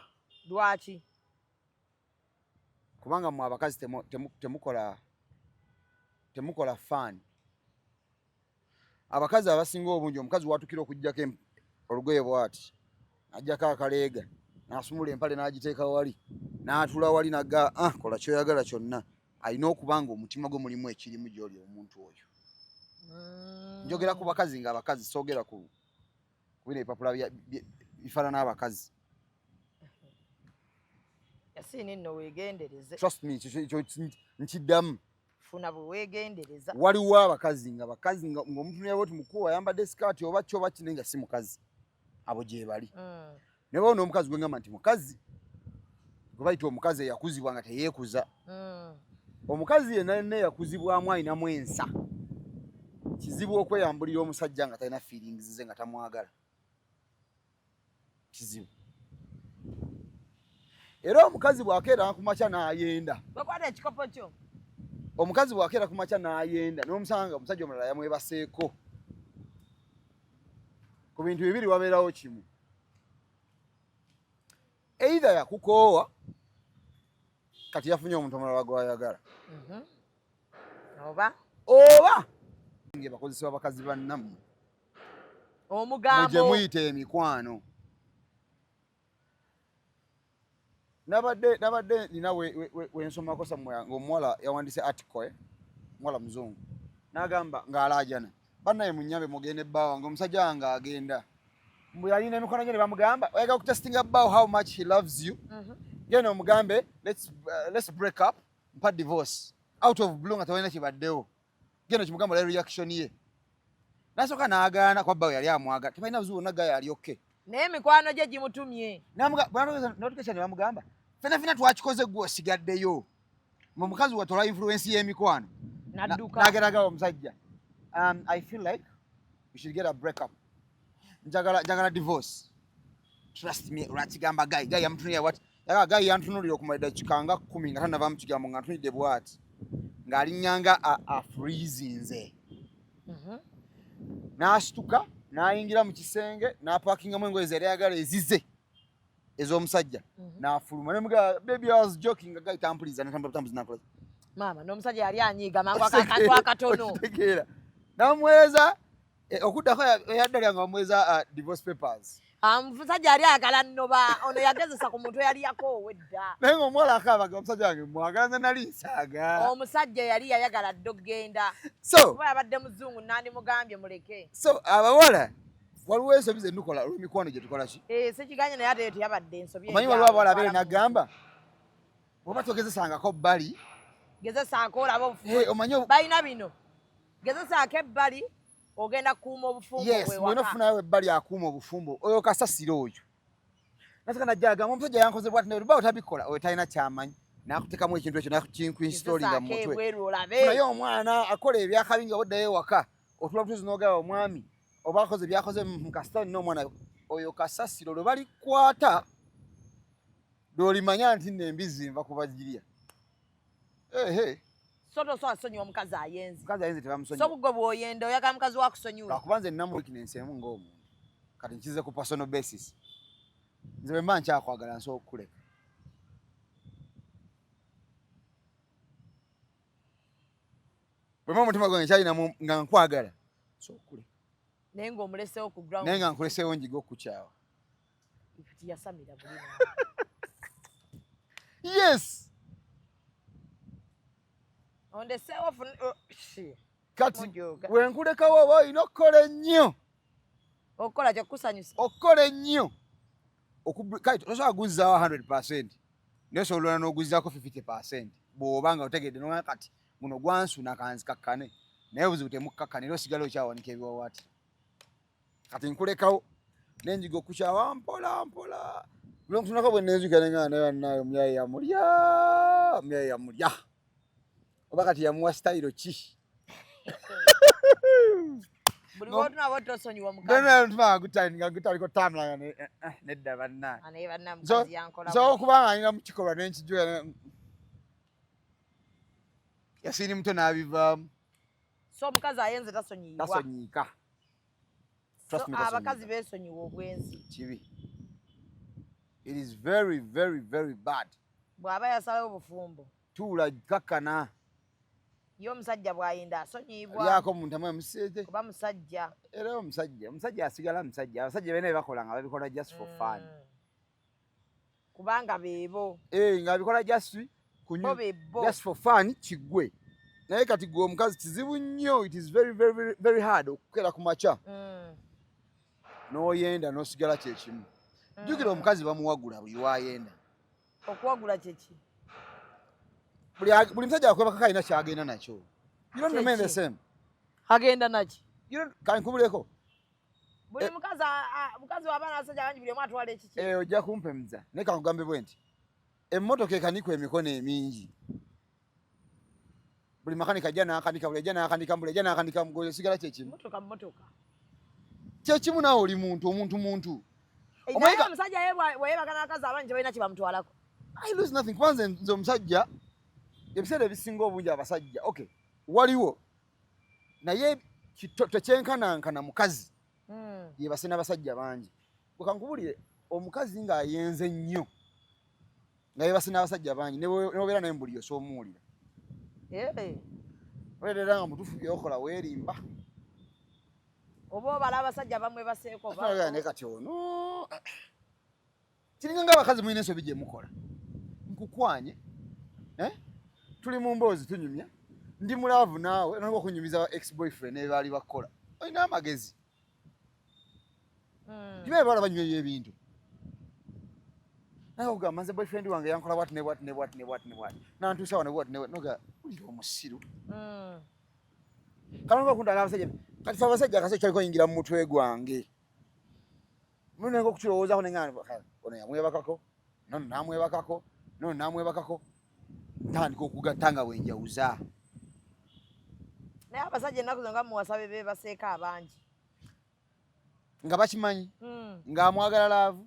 Lwaki? Kubanga mmwe abakazi temukola faani. Abakazi abasinga obungi omukazi watukira okujjako olugoye bw'ati ajjako akaleega n'asumula empale n'agiteeka wali n'atula wali naga kola kyoyagala kyonna alina okubanga omutima gwe mulimu ekirimu gy'oli omuntu oyo. Njogera ku bakazi nga abakazi soogera ku bino ebipapula bifaanana abakazi. Yasini nno weegendereze. Trust me nkiddamu. Funa bwe weegendereza. Waliwo abakazi ng'omuntu naye bwoti mukulu ayambadde sikaati oba kyo oba kine nga si mukazi. Abo gye bali. Ne bawo n'omukazi gwe ngamba nti mukazi gwe bayita omukazi eyakuzibwa nga teyeekuza. Omukazi yenna yakuzibwamu alinamu ensa. Kizibu okweyambulira omusajja nga talina feelings ze nga tamwagala. Kizibu. Era omukazi bw'akeera ku makya n'ayenda. Bakwata ekikopo kyo. Omukazi bw'akeera ku makya n'ayenda n'omusanga omusajja omulala yamwebaseeko. Ku bintu bibiri wabeerawo kimu. Either yakukoowa kati yafunye omuntu omulala gw'ayagala. Oba nge bakozesa abakazi bannammwe. Omugambo. Mugye muyita emikwano. Nabadde nina wensomako samwe ng'omuwala yawandiise article muwala muzungu. N'agamba ng'alaajana. Bannaye munnyambe mugende bbaawa ng'omusajja wange agenda. Mbu yalina emikono gye ne bamugamba oyagala okutestinga bbaawo how much he loves you. Genda omugambe let's break up mpa divorce. Out of blue nga tewalina kibaddewo. Genda kimugamba la reaction ye. Nasooka n'agaana kwa bbaawo yali amwaga. Tebalina buzibu bonna gaya ali okay. Naye emikwano gye gimutumye. Notification ne bamugamba fena twakikoze gwe osigaddeyo. Mu mukazi watola influence y'emikwano. Nadduka. N'ageragawo omusajja. I feel like we should get a break up. Njagala divorce. Trust me, olwakigamba Guy yamutunulira bwati. Guy yantunulira okumalira kikanga 10 nga tanava mu kigambo nga ntunulidde bwati. Ng'alinnyanga freezinze. N'asituka n'ayingira mu kisenge n'apaakingamu engoye ze yali ayagala ezize ez'omusajja n'afuluma ne mugamba baby I was joking nga Guy tampuliza n'atambuliza n'akola. Maama n'omusajja yali anyiiga mangu akakantu akatono. Tegeera. N'amuweza okuddako yaddalya nga bamuweza divorce papers. Omusajja yali ayagala nnoba ono yagezesa ku muntu eyali yakoowedda. Naye ng'omuwala akaabaga omusajja wange mwagala nze nali nsaaga. Omusajja yali yayagala dde okgenda. So kuba yabadde muzungu nandimugambye muleke. So abawala waliwo ensobi ze nnukola olw'emikwano gye tukola ki? Sikiganye naye ate teyabadde ensobi. Omanyi waliwo abawala abeere n'agamba bw'oba togezesangako bbali. Gezesaako olaba obufumu. Balina bino. Gezesaako ebbali ogenda kuuma obufumbo bwe waka. Yes, mwena ofunayo ebbali akuuma obufumbo oyo kasasiro oyo. Naseka najja agamba omusajja yankoze bw'ati naye luba otabikola oyo talina ky'amanyi n'akuteekamu ekintu ekyo n'akinkuinstoolinga mu mutwe. Naye omwana akola ebyakabi nga boddayo ewaka otula butuuzi n'ogaba omwami oba akoze byakoze mu kasitani n'omwana oyo kasasiro lwe balikwata lw'olimanya nti nno embizzi nva kubagirya. Soto so asonyiwa omukazi ayenze. Mukazi ayenze tebamusonyiwa. So bugwe bw'oyenda oyagala mukazi wakusonyiwa. Lwakuba nze nnamu weakness emu ng'omuntu. Kati nkize ku personal basis. Nze bwe mba nkyakwagala nsobola okukuleka. Bwe mba omutima gwange kyalinamu nga nkwagala nsobola okukuleka. Naye ng'omuleseewo ku ground. Naye nga nkuleseewo njiga okukukyawa. Yasamira buli. Yes. Ondeseewo kati wenkulekawo oba olina okukola ennyo. Okukola kyokusanyusa. Okukola ennyo. Kati tosobola kuguzzaawo 100%. Naye osobola n'oguzzako 50% bw'oba nga otegedde n'oga kati guno gwansuna kanzikakkane. Naye obuzibu temukkakkane era osigala okyawanika ebiwawaati. Kati nkulekawo n'enjiga okukyawa mpola mpola. Bulonkutunako bwe nneezuka ne ngana naye bannaye omulyayi yamulya. Oba kati yamuwa style ki? Buli wotuna boto sonyiwa mukazi. Dena ntuma ngutaliko tamla nedda bannaye. Ane banna mukazi yankola. So kubanga alina mu kikolwa n'enkijuya. Yasini mtu n'abivaamu. So omukazi ayenze tasonyiibwa. Tasonyiika. So abakazi beesonyiwa obwenzi. Kibi. It is very, very, very bad. Bw'aba yasalawo obufumbo. Tuula kakkana. Yo omusajja bw'ayinda asonyiibwa. Lyako omuntu amwe amuseete. Kuba musajja. Era omusajja asigala musajja. Abasajja bene bakola nga babikola just for fun. Kubanga beebo. Nga bikola just for fun kigwe. Naye kati gwe omukazi kizibu nnyo. It is very, very, very, very hard okukera ku makya. N'oyenda n'osigala kyekimu. Jjukira omukazi bamuwagula buli lwayenda. Okuwagula kyeki? Buli musajja akwebaka alina kyagenda nakyo. You don't remain the same. Agenda naki? Kankubuleko. Buli mukazi w'abaana abasajja bangi buli omu atwala ekiki? Ojja kumpemza. Naye kankugambe bwe nti emmotoka ekanikwa emikono emingi. Buli makanika ajja n'akanika, buli ajja n'akanika, buli ajja n'akanika, mugole sigala kyekimu. Mmotoka. Kyekimu naawe oli muntu. Naye omusajja ye bw'ayebaka n'abakazi abangi balina kye bamutwalako. I lose nothing. Kwanza nze omusajja ebiseera ebisinga obungi abasajja waliwo naye tekyenkanankana mukazi yebase n'abasajja bangi. Bwekankubulire omukazi ng'ayenze nnyo nga yebase n'abasajja bangi n'obeera naye mbuli yose omuwulira. Obeera nga mutuufu byokola weerimba. Oba obala abasajja bamwe baseeko ne kati ono kiringa ng'abakazi mulina ensobi gye mukola. Nkukwanye tuli mu mboozi tunyumya ndi mulaavu naawe nolwo okunyumiza ex boyfriend ne baali bakola. Olina amagezi. Kibe bala banywa ebintu. Naye ogamba nze boyfriend wange yankola what ne what. Nantuusa wano what noga uli omusiru. Kalonga okundala abasajja. Kati fe abasajja akasajja kaliko yingira mu mutwe gwange. Mulina okukirowoozaako ne ngamba ono yamwebakako, nono namwebakako. Ntandika okugattanga bwenjawuza. Naye abasajja ennaku zo nga muwasabe beebaseeka abangi. Nga bakimanyi? Ng'amwagala laavu?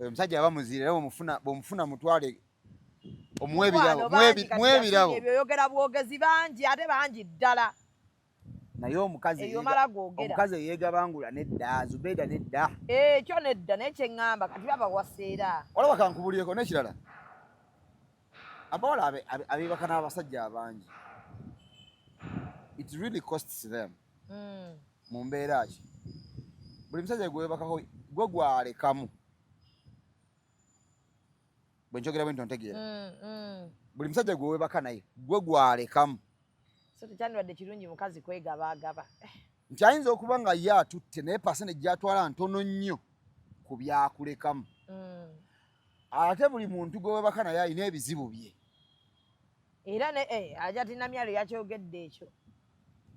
Omusajja aba muziire era bw'omufuna mutwale omuwebirabo. Ebyo oyogera bwogezi bangi ate bangi ddala. Naye omukazi eyeegabangula nedda, Zubeida nedda. Kyo nedda naye kye ŋŋamba kati baba waseera. Olaba kankubulyeko n'ekirala. Abawala abeebaka n'abasajja abangi. It really costs them. Mu mbeera ki? Buli musajja gwe weebakako gwe gwalekamu. Bwe njogera bwe ntontegeera. Buli musajja gwe weebaka naye gwe gwalekamu. So tekyandibadde kirungi mukazi kwegabaagaba. Nti ayinza okuba nga ye atutte naye pasene gy'atwala ntono nnyo ku byakulekamu. Ate buli muntu gwe weebaka naye alina ebizibu bye. Era ajja tina myalo yakyogedde ekyo.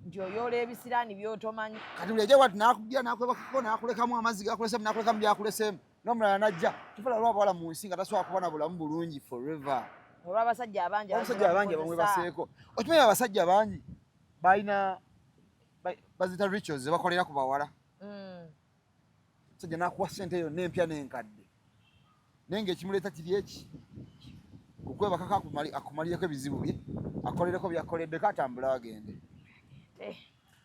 Nti oyoola ebisiraani by'otomanyi. Kati buli ajja wati n'akugya n'akwebakako n'akulekamu amazzi g'akulesemu n'akulekamu byakuleseemu. N'omulala n'ajja tufala lw'abawala mu nsi nga tasobola kuba na bulamu bulungi forever. Olw'abasajja abangi bamwe baseeko. Okimanyi abasajja bangi balina bazita rituals ze bakolera ku bawala. Omusajja n'akuwa ssente yonna empya n'enkadde. Naye ng'ekimuleeta kiri eki. Okwebakako akumalireko ebizibu bye, akolereko by'akoleddeko atambule agende.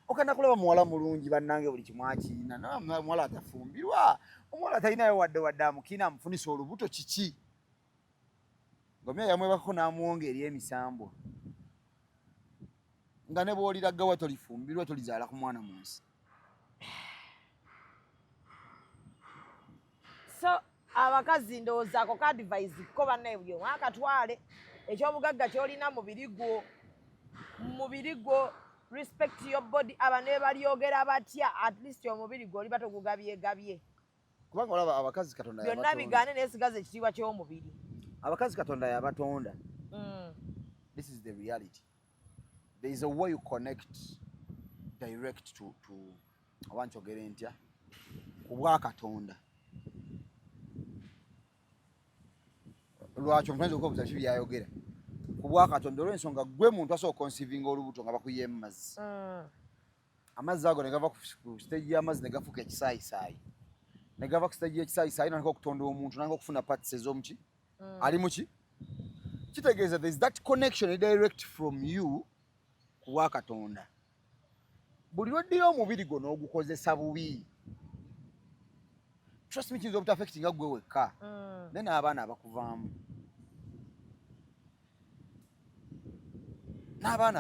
Okanda kulaba muwala mulungi bannange buli kimu akiina. Omuwala atafumbirwa. Omuwala talinayo wadde amukiina amufunisa olubuto kiki. Ngomya yamwebakako n'amuwonga eri emisambwa. Nga ne bw'olira gawa tolifumbirwa tolizaala ku mwana mu nsi. So abakazi ndowooza ako ka advice ko bannaye buli omu akatwale ekyobugagga ky'olina mubiri gwo respect your body. Abantu be balyogera batya at least omubiri gwo oli batogugabyegabye. Kubanga olaba abakazi Katonda byonna bigaane n'esigaza ekitiibwa ky'omubiri. Abakazi Katonda yabatonda. This is the reality. There is a way you connect direct to awanchogere ntya kubwa Katonda. Lwaki omutanzi okubuuza kibi yayogera kubwa Katonda olw'ensonga gwe muntu asobola conceiving olubuto nga bakuyye mu mazzi. Amazzi ago ne gava ku stage y'amazzi ne gafuuka ekisaayisaayi. Ne gava ku stage y'ekisaayisaayi n'aleka okutonda omuntu n'aleka okufuna parts ez'omuki ali muki kitegeeza there is that connection direct from you kuwa Katonda. Buli lwoddira omubiri gwo n'ogukozesa bubi, trust me, kiyinza obutaffecting nga gwe wekka naye n'abaana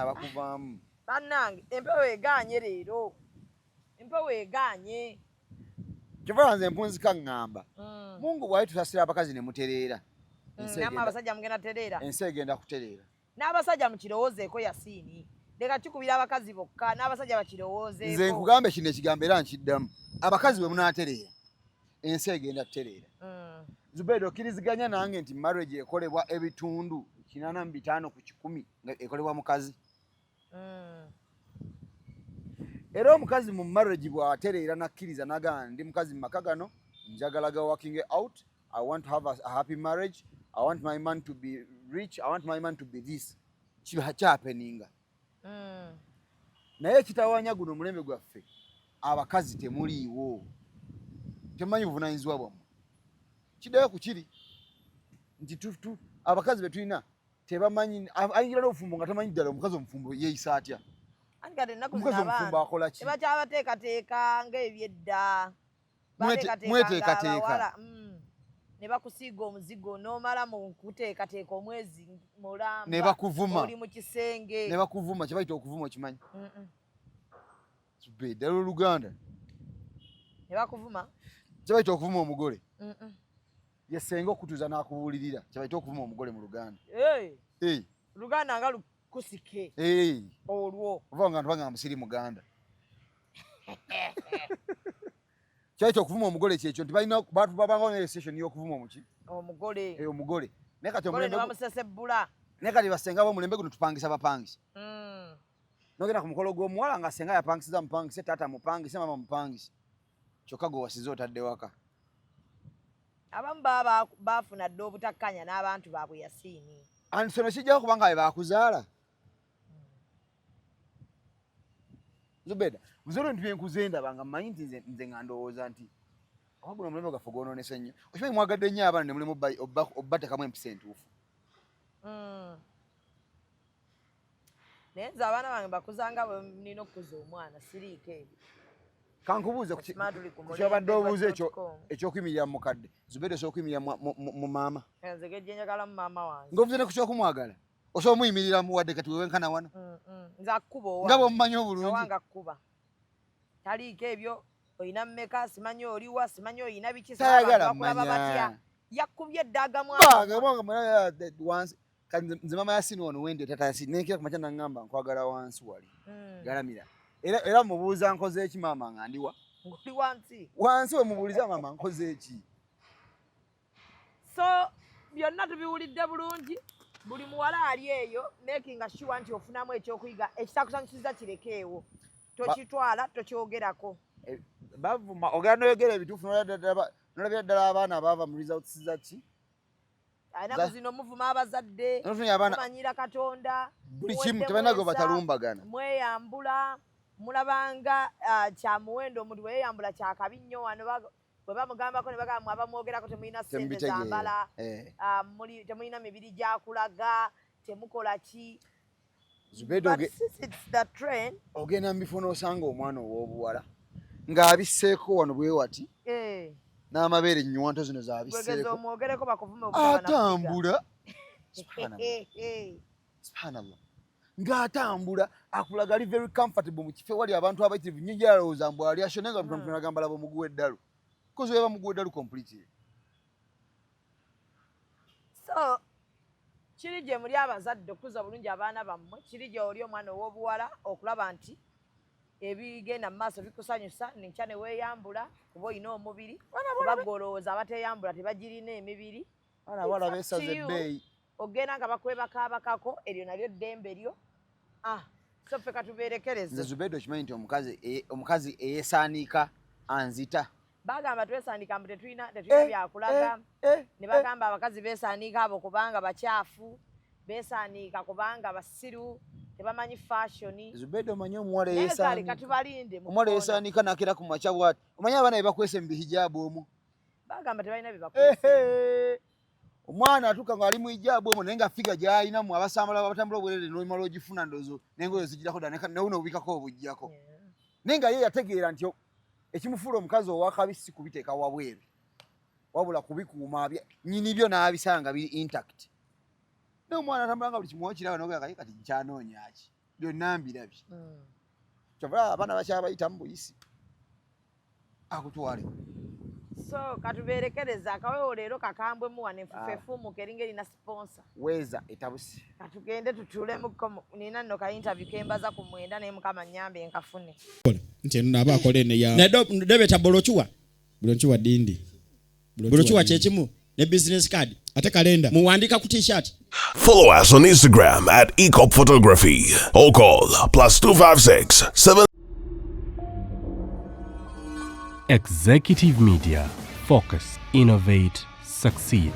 abakuvaamu. Bannange empewo egaanye leero, empewo egaanye. Kyova nze mpunzika ngamba Mungu bw'ali tusasira abakazi ne mutereera, namwe abasajja mugenda tereera, ensi egenda kutereera. N'abasajja mukirowoozeeko Yasiini, leka kikubira abakazi bokka, n'abasajja bakirowoozeeko. Nze nkugambe kino ekigambo era nkiddamu, abakazi bwe munaatereera ensi egenda kutereera. Zubeida okkiriziganya nange nti marriage ekolebwa ebitundu 85 ku 100 nga ekolebwa mukazi. Era omukazi mu marriage bw'atereera nakkiriza nagamba ndi mukazi mu maka gano njagala ga working out, I want to have a happy marriage, I want my man to be rich, I want my man to be this, kiba happeninga. Naye kitawanya guno mulembe gwaffe abakazi temuliiwo, temanyi buvunaanyizibwa bwammwe. Kiddayo ku kiri nti abakazi be tulina tebamanyi, ayingira n'obufumbo nga tamanyi ddala omukazi omufumbo yeeyisa atya. Omukazi omufumbo akola ki? Tebakyabateekateeka ng'ebyedda. Mweteekateeka. Ne bakusiiga omuzigo n'omala mu kuteekateeka omwezi mulamba. Ne bakuvuma. Oli mu kisenge. Ne bakuvuma, kye bayita okuvuma okimanyi? Ddala Oluganda. Ne bakuvuma? Kye bayita okuvuma omugole. Ye senga okutuuza n'akubuulirira, kye bayita okuvuma omugole mu Luganda. Luganda nga lukusike. Olwo. Ova nga ntubanga musiri Muganda. Kyayita okuvuma omugole kyekyo nti balina babangawo ne session y'okuvuma omuki? Omugole. Omugole. Naye kati omulembe bamusesebbula. Naye kati basenga b'omulembe guno tupangisa bapangisa. Nogenda ku mukolo gw'omuwala nga senga yapangisiza mupangise, taata mupangise, mama mupangise. Kyokka gwe wasize otadde waka. Abamu baba bafuna dde obutakkanya n'abantu baabwe Yasiini. Ansono kijjawo kubanga be baakuzaala. Zubeida, muzolo nti byenkuze ndaba nga mmanyi nti nze nga ndowooza nti guno omulembe gwaffe gwonoonese nnyo. Okimanyi mwagadde nnyo abaana ne mulimu obbatekamu empisa entuufu. Naye nze abaana bange bakuzanga bwe nina okukuza omwana siriiko ebyo. Kankubuuze ku kyobadde obuuze ekyokuyimirira mu mukadde. Zubeida osobola okuyimirira mu maama. Nze gejje njagala mu maama wange. Ng'ovuze ne ku kyokumwagala osobola omuyimirira mu wadde kati wewenkana wano. Nze akkuba owa. Nga bw'omumanyi obulungi. Owange akkuba. Taliiko ebyo, oyina mmeka, simanyi oliwa, simanyi oyina biki, tayagala mmanya. Yakkubye eddaga wansi. Nze maama Yasiini wano wendi tata Yasiini nenkira ku makya n'aŋŋamba nkwagala wansi wali. Galamira. Era mubuuza nkoze eki maama nga ndiwa? Ng'oli wansi. Wansi we mubuuliza maama nkoze eki? So byonna tubiwulidde bulungi. Buli muwala ali eyo making sure nti ofunamu ekyokuyiga ekitakusanyusiza kirekeewo. Tokitwala tokyogerako. Bavuma ogenda noyogera ebituufu n'olabira ddala abaana abaava mu results zaki? Anaku zino muvuma abazadde, mumanyira Katonda, buli kimu tebalina gwe batalumbagana. Mweyambula, mulabanga kya muwendo omuntu bwe yeeyambula kya kabi nnyo wano bwe bamugambako ne bagamba abamwogerako temulina ssente zambala, temulina mibiri gyakulaga, temukola ki. Ogenda mu bifo n'osanga omwana ow'obuwala ng'abisseeko wano bwe wati. N'amabeere ennywanto zino z'abisseeko. Atambula. Subhanallah. Ng'atambula akulaga ali very comfortable mu kifo wali abantu abayitirivu nnyo gyalowooza mbu ali asho naye nga mutwe nagamba laba omuguwa eddalu. Kozi weba muguwa eddalu completely. So kiri gye muli abazadde okukuza bulungi abaana bammwe, kiri gye oli omwana ow'obuwala okulaba nti ebigenda mu maaso bikusanyusa nenkya ne weeyambula kuba olina omubiri kuba gw'olowooza abateeyambula tebagirina emibiri. Abawala beesaze ebbeeyi. Ogenda nga bakwebakaabakako eryo nalyo ddembe lyo. So ffe katubeerekereze. Nze Zubeida okimanyi nti omukazi eyeesaanika anzita. Bagamba twesaanika mbu tetulina byakulaga. Ne bagamba abakazi beesaanika abo kubanga bakyafu, beesaanika kubanga basiru, tebamanyi fashion. Zubeida omanyi omuwala eyeesaanika. Katubalinde mu omuwala eyeesaanika n'akera ku makya bw'ati. Omanyi abaana be bakwese mu bihijabu omwo. Bagamba tebalina bye bakwese. omwana atuka nga ali mu ijabu omwo naye nga figa gy'alina mu abasambala abatambula obwerere n'omala ogifuna ndowooza n'engoye zigirako ddala ne obikako obuggyako naye nga ye yategeera nti ekimufuula omukazi owakabi si kubiteeka wabweru wabula kubikuuma nnyini byo n'abisanga biri intact naye omwana atambula nga buli kimuwa kiraba n'ogera kati nkyanoonya ki byonna mbirabye kyova abaana bakyabayita mu buyisi akutwale so katuberekereza akawewo leero kakambwemu wano efufefuumuka eringa erina sponsor weeza etabusi katugende tutuulemuko nina nno ka interview kembaza ku mwenda naye mukama nnyambe enkafune nti eno naaba akola eno ya nedebeta bolochuwa dindi bolochuwa kyekimu ne business card ate kalenda muwandika ku t-shirt. Follow us on Instagram at Ecop Photography or call +256 7. Executive Media. Focus, innovate, succeed.